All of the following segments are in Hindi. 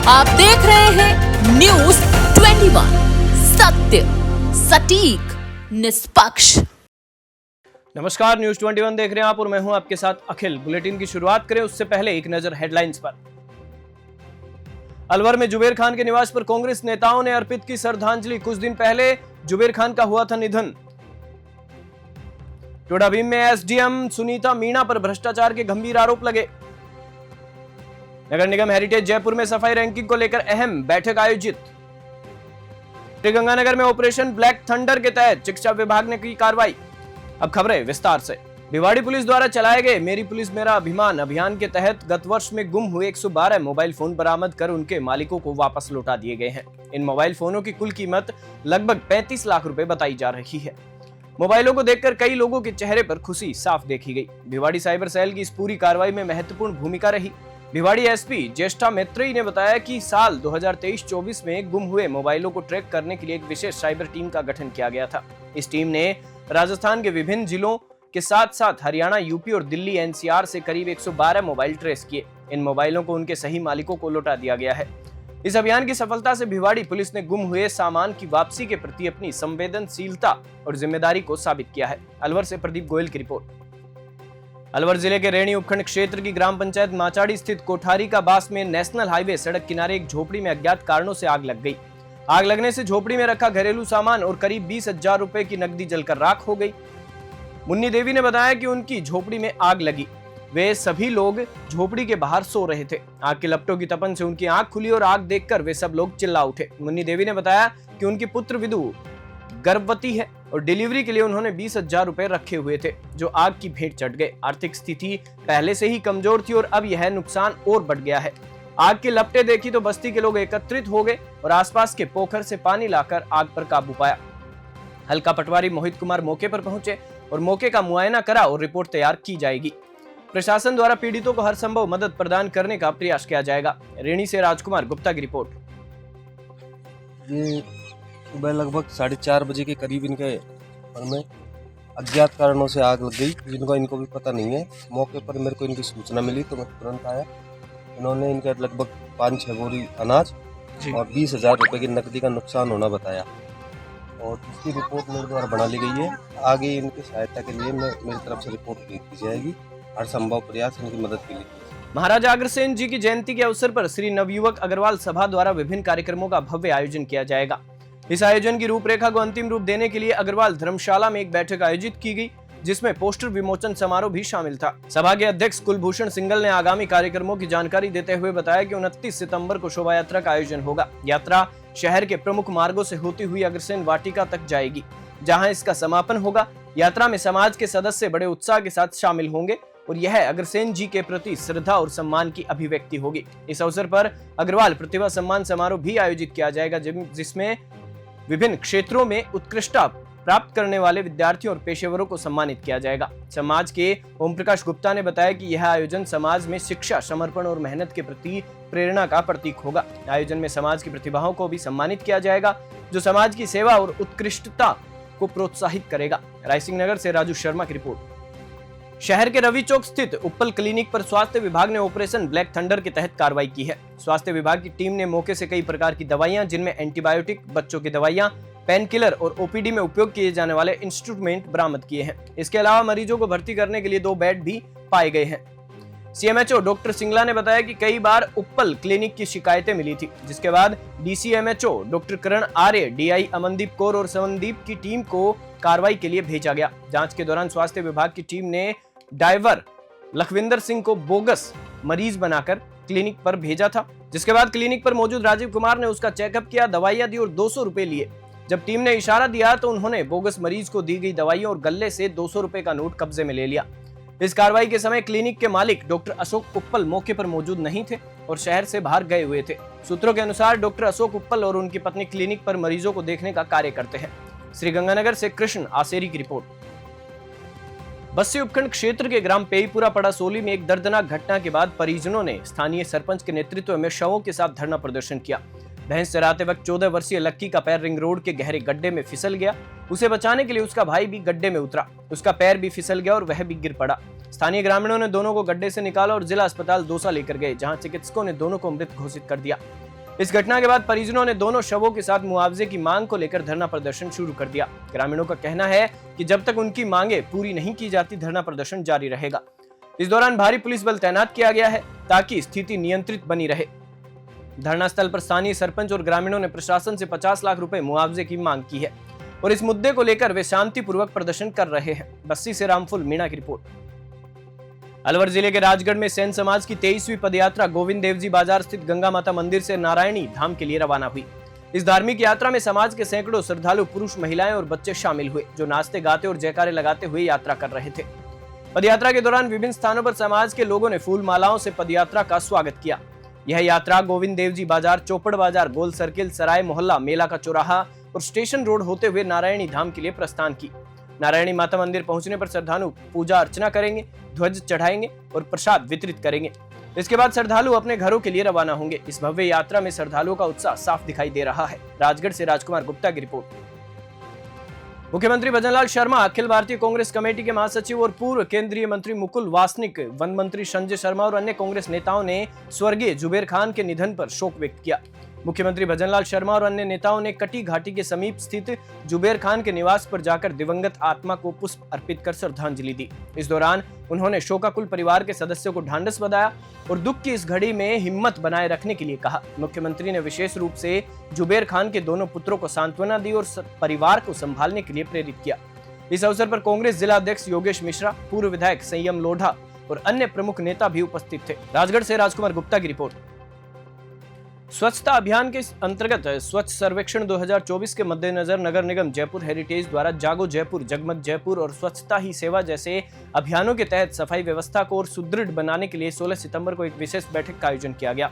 आप देख रहे हैं न्यूज 21, सत्य सटीक निष्पक्ष। नमस्कार, न्यूज 21 देख रहे हैं आप और मैं हूं आपके साथ अखिल। बुलेटिन की शुरुआत करें उससे पहले एक नजर हेडलाइंस पर। अलवर में जुबेर खान के निवास पर कांग्रेस नेताओं ने अर्पित की श्रद्धांजलि। कुछ दिन पहले जुबेर खान का हुआ था निधन। टोडा भीम में एसडीएम सुनीता मीणा पर भ्रष्टाचार के गंभीर आरोप लगे। नगर निगम हेरिटेज जयपुर में सफाई रैंकिंग को लेकर अहम बैठक आयोजित। श्रीगंगानगर में ऑपरेशन ब्लैक थंडर के तहत शिक्षा विभाग ने की कार्रवाई। अब खबरें विस्तार से। भिवाड़ी पुलिस द्वारा चलाए गए मेरी पुलिस मेरा अभिमान अभियान के तहत गत वर्ष में गुम हुए 112 मोबाइल फोन बरामद कर उनके मालिकों को वापस लौटा दिए गए हैं। इन मोबाइल फोनों की कुल कीमत लगभग 35 लाख रुपए बताई जा रही है। मोबाइलों को देखकर कई लोगों के चेहरे पर खुशी साफ देखी गई। भिवाड़ी साइबर सेल की इस पूरी कार्रवाई में महत्वपूर्ण भूमिका रही। भिवाड़ी एसपी ज्येष्ठा मैत्रेयी ने बताया कि साल 2023-24 में गुम हुए मोबाइलों को ट्रैक करने के लिए एक विशेष साइबर टीम का गठन किया गया था। इस टीम ने राजस्थान के विभिन्न जिलों के साथ साथ हरियाणा, यूपी और दिल्ली एनसीआर से करीब 112 मोबाइल ट्रेस किए। इन मोबाइलों को उनके सही मालिकों को लौटा दिया गया है। इस अभियान की सफलता से भिवाड़ी पुलिस ने गुम हुए सामान की वापसी के प्रति अपनी संवेदनशीलता और जिम्मेदारी को साबित किया है। अलवर से प्रदीप गोयल की रिपोर्ट। अलवर जिले के रेणी उपखंड क्षेत्र की ग्राम पंचायत माचाड़ी स्थित कोठारी का बास में नेशनल हाईवे सड़क किनारे एक झोपड़ी में अज्ञात कारणों से आग लग गई। आग लगने से झोपड़ी में रखा घरेलू सामान और करीब 20,000 रुपए की नकदी जलकर राख हो गई। मुन्नी देवी ने बताया कि उनकी झोपड़ी में आग लगी। वे सभी लोग झोपड़ी के बाहर सो रहे थे। आग के लपटों की तपन से उनकी आंख खुली और आग देखकर वे सब लोग चिल्ला उठे। मुन्नी देवी ने बताया कि उनकी पुत्र विदु गर्भवती है और डिलीवरी के लिए उन्होंने 20,000 रुपए रखे हुए थे जो आग की भेंट चढ़ गए। आर्थिक स्थिति पहले से ही कमजोर थी और अब यह नुकसान और बढ़ गया है। आग की लपटें देखी तो बस्ती के लोग एकत्रित हो गए और आसपास के पोखर से पानी लाकर आग पर काबू पाया। हल्का पटवारी मोहित कुमार मौके पर पहुंचे और मौके का मुआयना करा और रिपोर्ट तैयार की जाएगी। प्रशासन द्वारा पीड़ितों को हर संभव मदद प्रदान करने का प्रयास किया जाएगा। रेणी से राजकुमार गुप्ता की रिपोर्ट। ये सुबह लगभग 4:30 बजे के करीब इनके घर में अज्ञात कारणों से आग लग गई, जिनको इनको भी पता नहीं है। मौके पर मेरे को इनकी सूचना मिली तो मैं तुरंत आया। इन्होंने इनका लगभग 5-6 बोरी अनाज और 20,000 रुपए की नकदी का नुकसान होना बताया और इसकी रिपोर्ट मेरे द्वारा बना ली गई है। आगे इनकी सहायता के लिए मेरी तरफ से रिपोर्ट की जाएगी। हर संभव प्रयास इनकी मदद के लिए। महाराजा अग्रसेन जी की जयंती के अवसर पर श्री नवयुवक अग्रवाल सभा द्वारा विभिन्न कार्यक्रमों का भव्य आयोजन किया जाएगा। इस आयोजन की रूपरेखा को अंतिम रूप देने के लिए अग्रवाल धर्मशाला में एक बैठक आयोजित की गई, जिसमें पोस्टर विमोचन समारोह भी शामिल था। सभा के अध्यक्ष कुलभूषण सिंगल ने आगामी कार्यक्रमों की जानकारी देते हुए बताया कि 29 सितंबर को शोभा यात्रा का आयोजन होगा। यात्रा शहर के प्रमुख मार्गों से होती हुई अग्रसेन वाटिका तक जाएगी, जहां इसका समापन होगा। यात्रा में समाज के सदस्य बड़े उत्साह के साथ शामिल होंगे और यह अग्रसेन जी के प्रति श्रद्धा और सम्मान की अभिव्यक्ति होगी। इस अवसर पर अग्रवाल प्रतिभा सम्मान समारोह भी आयोजित किया जाएगा, जिसमें विभिन्न क्षेत्रों में उत्कृष्टता प्राप्त करने वाले विद्यार्थियों और पेशेवरों को सम्मानित किया जाएगा। समाज के ओम प्रकाश गुप्ता ने बताया कि यह आयोजन समाज में शिक्षा, समर्पण और मेहनत के प्रति प्रेरणा का प्रतीक होगा। आयोजन में समाज की प्रतिभाओं को भी सम्मानित किया जाएगा, जो समाज की सेवा और उत्कृष्टता को प्रोत्साहित करेगा। रायसिंह नगर से राजू शर्मा की रिपोर्ट। शहर के रवि चौक स्थित उप्पल क्लिनिक पर स्वास्थ्य विभाग ने ऑपरेशन ब्लैक थंडर के तहत कार्रवाई की है। स्वास्थ्य विभाग की टीम ने मौके से कई प्रकार की दवाइयां, जिनमें एंटीबायोटिक, बच्चों की दवाइयां, पेन किलर और ओपीडी में उपयोग किए जाने वाले इंस्ट्रूमेंट बरामद किए हैं। इसके अलावा मरीजों को भर्ती करने के लिए 2 बेड भी पाए गए हैं। सीएमएचओ डॉक्टर सिंगला ने बताया कि कई बार उप्पल क्लिनिक की शिकायतें मिली थी, जिसके बाद डीसीएमएचओ डॉक्टर करण आर्य, डीआई अमनदीप कौर और समनदीप की टीम को कार्रवाई के लिए भेजा गया। जांच के दौरान स्वास्थ्य विभाग की टीम ने ड्राइवर लखविंदर सिंह को बोगस मरीज बनाकर क्लिनिक पर भेजा था, जिसके बाद क्लिनिक पर मौजूद राजीव कुमार ने उसका चेकअप किया, दवाइयां दी और 200 रुपए लिए। जब टीम ने इशारा दिया तो उन्होंने बोगस मरीज को दी गई दवाइयों और गल्ले से 200 रुपए का नोट कब्जे में ले लिया। इस कार्रवाई के समय क्लिनिक के मालिक डॉक्टर अशोक उप्पल मौके पर मौजूद नहीं थे और शहर से बाहर गए हुए थे। सूत्रों के अनुसार डॉक्टर अशोक उप्पल और उनकी पत्नी क्लिनिक पर मरीजों को देखने का कार्य करते हैं। श्रीगंगानगर से कृष्ण आसेरी की रिपोर्ट। बस्सी उपखंड क्षेत्र के ग्राम पेईपुरा पड़ासोली में एक दर्दनाक घटना के बाद परिजनों ने स्थानीय सरपंच के नेतृत्व में शवों के साथ धरना प्रदर्शन किया। भैंस चराते वक्त 14 वर्षीय लक्की का पैर रिंग रोड के गहरे गड्ढे में फिसल गया। उसे बचाने के लिए उसका भाई भी गड्ढे में उतरा। उसका पैर भी फिसल गया और वह भी गिर पड़ा। स्थानीय ग्रामीणों ने दोनों को गड्ढे से निकाला और जिला अस्पताल दौसा लेकर गए, जहां चिकित्सकों ने दोनों को मृत घोषित कर दिया। इस घटना के बाद परिजनों ने दोनों शवों के साथ मुआवजे की मांग को लेकर धरना प्रदर्शन शुरू कर दिया। ग्रामीणों का कहना है कि जब तक उनकी मांगे पूरी नहीं की जाती धरना प्रदर्शन जारी रहेगा। इस दौरान भारी पुलिस बल तैनात किया गया है ताकि स्थिति नियंत्रित बनी रहे। धरना स्थल पर स्थानीय सरपंच और ग्रामीणों ने प्रशासन से 50 लाख रुपए मुआवजे की मांग की है और इस मुद्दे को लेकर वे शांतिपूर्वक प्रदर्शन कर रहे हैं। बस्सी से रामफुल मीणा की रिपोर्ट। अलवर जिले के राजगढ़ में सेन समाज की 23वीं पदयात्रा गोविंद देवजी बाजार स्थित गंगा माता मंदिर से नारायणी धाम के लिए रवाना हुई। इस धार्मिक यात्रा में समाज के सैकड़ों श्रद्धालु पुरुष, महिलाएं और बच्चे शामिल हुए, जो नाचते गाते और जयकारे लगाते हुए यात्रा कर रहे थे। पदयात्रा के दौरान विभिन्न स्थानों पर समाज के लोगों ने फूल मालाओं से पदयात्रा का स्वागत किया। यह यात्रा गोविंद देवजी बाजार, चौपड़ बाजार, गोल सर्किल, सराय मोहल्ला, मेला का चौराहा और स्टेशन रोड होते हुए नारायणी धाम के लिए प्रस्थान की। नारायणी माता मंदिर पहुंचने पर श्रद्धालु पूजा अर्चना करेंगे, ध्वज चढ़ाएंगे और प्रसाद वितरित करेंगे। इसके बाद श्रद्धालु अपने घरों के लिए रवाना होंगे। इस भव्य यात्रा में श्रद्धालुओं का उत्साह साफ दिखाई दे रहा है। राजगढ़ से राजकुमार गुप्ता की रिपोर्ट। मुख्यमंत्री भजनलाल शर्मा, अखिल भारतीय कांग्रेस कमेटी के महासचिव और पूर्व केंद्रीय मंत्री मुकुल वासनिक, वन मंत्री संजय शर्मा और अन्य कांग्रेस नेताओं ने स्वर्गीय जुबेर खान के निधन पर शोक व्यक्त किया। मुख्यमंत्री भजनलाल शर्मा और अन्य नेताओं ने कटी घाटी के समीप स्थित जुबेर खान के निवास पर जाकर दिवंगत आत्मा को पुष्प अर्पित कर श्रद्धांजलि दी। इस दौरान उन्होंने शोकाकुल परिवार के सदस्यों को ढांढस बंधाया और दुख की इस घड़ी में हिम्मत बनाए रखने के लिए कहा। मुख्यमंत्री ने विशेष रूप से जुबेर खान के दोनों पुत्रों को सांत्वना दी और परिवार को संभालने के लिए प्रेरित किया। इस अवसर पर कांग्रेस जिला अध्यक्ष योगेश मिश्रा, पूर्व विधायक संयम लोढ़ा और अन्य प्रमुख नेता भी उपस्थित थे। राजगढ़ से राजकुमार गुप्ता की रिपोर्ट। स्वच्छता अभियान के अंतर्गत स्वच्छ सर्वेक्षण 2024 के मद्देनजर नगर निगम जयपुर हेरिटेज द्वारा जागो जयपुर, जगमग जयपुर और स्वच्छता ही सेवा जैसे अभियानों के तहत सफाई व्यवस्था को और सुदृढ़ बनाने के लिए 16 सितंबर को एक विशेष बैठक का आयोजन किया गया।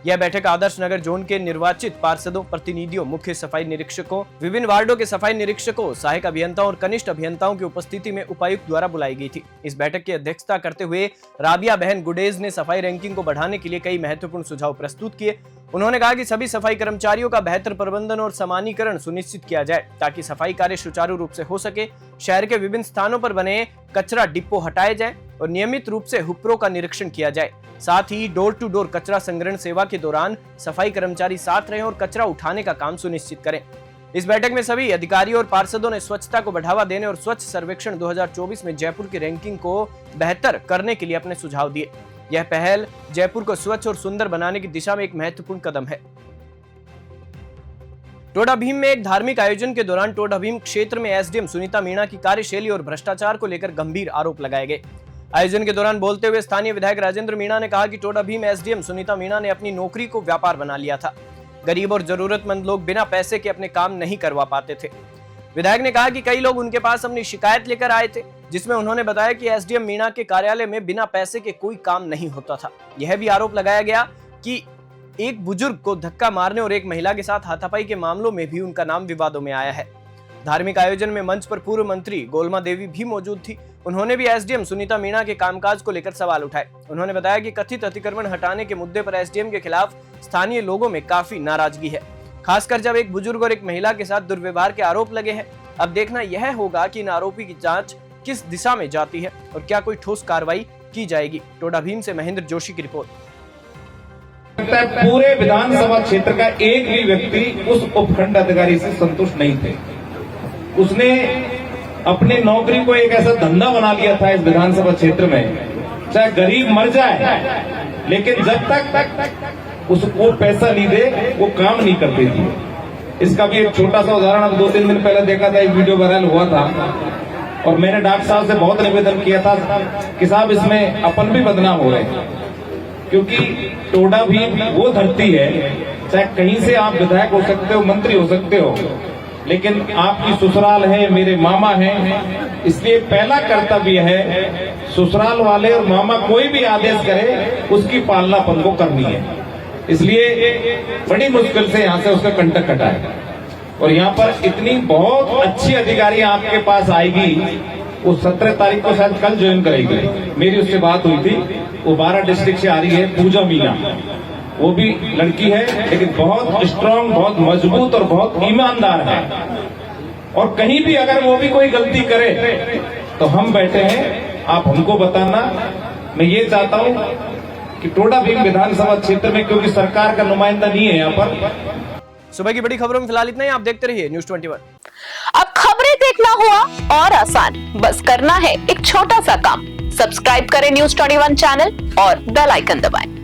यह बैठक आदर्श नगर जोन के निर्वाचित पार्षदों, प्रतिनिधियों, मुख्य सफाई निरीक्षकों, विभिन्न वार्डों के सफाई निरीक्षकों, सहायक अभियंताओं और कनिष्ठ अभियंताओं की उपस्थिति में उपायुक्त द्वारा बुलाई गई थी। इस बैठक की अध्यक्षता करते हुए राबिया बहन गुडेज ने सफाई रैंकिंग को बढ़ाने के लिए कई महत्वपूर्ण सुझाव प्रस्तुत किए। उन्होंने कहा कि सभी सफाई कर्मचारियों का बेहतर प्रबंधन और समानीकरण सुनिश्चित किया जाए ताकि सफाई कार्य सुचारू रूप से हो सके। शहर के विभिन्न स्थानों पर बने कचरा डिपो हटाए जाए और नियमित रूप से हुप्रों का निरीक्षण किया जाए। साथ ही डोर टू डोर कचरा संग्रहण सेवा के दौरान सफाई कर्मचारी साथ रहें और कचरा उठाने का काम सुनिश्चित करें। इस बैठक में सभी अधिकारियों और पार्षदों ने स्वच्छता को बढ़ावा देने और स्वच्छ सर्वेक्षण 2024 में जयपुर की रैंकिंग को बेहतर करने के लिए अपने सुझाव दिए। यह पहल जयपुर को स्वच्छ और सुंदर बनाने की दिशा में एक महत्वपूर्ण कदम है। टोडा भीम में एक धार्मिक आयोजन के दौरान टोडा भीम क्षेत्र में एसडीएम सुनीता मीणा की कार्यशैली और भ्रष्टाचार को लेकर गंभीर आरोप लगाए गए। आयोजन के दौरान बोलते हुए स्थानीय विधायक राजेंद्र मीणा ने कहा कि टोडा भीम एसडीएम सुनीता मीणा ने अपनी नौकरी को व्यापार बना लिया था। गरीब और जरूरतमंद लोग बिना पैसे के अपने काम नहीं करवा पाते थे। विधायक ने कहा कि कई लोग उनके पास अपनी शिकायत लेकर आए थे, जिसमें उन्होंने बताया कि एसडीएम मीणा के कार्यालय में बिना पैसे के कोई काम नहीं होता था। यह भी आरोप लगाया गया कि एक बुजुर्ग को धक्का मारने और एक महिला के साथ हाथापाई के मामलों में भी उनका नाम विवादों में आया है। धार्मिक आयोजन में मंच पर पूर्व मंत्री गोलमा देवी भी मौजूद थी। उन्होंने भी एसडीएम सुनीता मीणा के कामकाज को लेकर सवाल उठाए। उन्होंने बताया कि कथित अतिक्रमण हटाने के मुद्दे पर एसडीएम के खिलाफ स्थानीय लोगों में काफी नाराजगी है, खासकर जब एक बुजुर्ग और एक महिला के साथ दुर्व्यवहार के आरोप लगे हैं। अब देखना यह होगा कि इन आरोपी की जांच किस दिशा में जाती है और क्या कोई ठोस कार्रवाई की जाएगी। टोडा भीम से महेंद्र जोशी की रिपोर्ट। पूरे विधानसभा क्षेत्र का एक भी व्यक्ति उस उपखंड अधिकारी से संतुष्ट नहीं थे। उसने अपनी नौकरी को एक ऐसा धंधा बना लिया था इस विधानसभा क्षेत्र में, चाहे गरीब मर जाए लेकिन जब तक उसको पैसा नहीं दे वो काम नहीं करती थी। इसका भी एक छोटा सा उदाहरण अब 2-3 दिन पहले देखा था, एक वीडियो वायरल हुआ था और मैंने डॉक्टर साहब से बहुत निवेदन किया था कि साहब इसमें अपन भी बदनाम हो रहे हैं, क्योंकि टोडा भी वो धरती है, चाहे कहीं से आप विधायक हो सकते हो, मंत्री हो सकते हो, लेकिन आपकी ससुराल है, मेरे मामा हैं, इसलिए पहला कर्तव्य है ससुराल वाले और मामा कोई भी आदेश करे उसकी पालना अपन को करनी है। इसलिए बड़ी मुश्किल से यहाँ से उसका कंटक कटाए और यहाँ पर इतनी बहुत अच्छी अधिकारी आपके पास आएगी। वो 17 तारीख को शायद कल ज्वाइन करेगी, मेरी उससे बात हुई थी। वो 12 डिस्ट्रिक्ट से आ रही है, पूजा मीना। वो भी लड़की है लेकिन बहुत स्ट्रांग, बहुत मजबूत और बहुत ईमानदार है। और कहीं भी अगर वो भी कोई गलती करे तो हम बैठे हैं, आप हमको बताना। मैं ये चाहता हूं कि टोडा भीम विधानसभा क्षेत्र में, क्योंकि सरकार का नुमाइंदा नहीं है यहाँ पर। सुबह की बड़ी खबरों में फिलहाल इतना ही। आप देखते रहिए न्यूज़ 21। अब खबरें देखना हुआ और आसान, बस करना है एक छोटा सा काम। सब्सक्राइब करें न्यूज़ 21 चैनल और बेल आइकन दबाएं।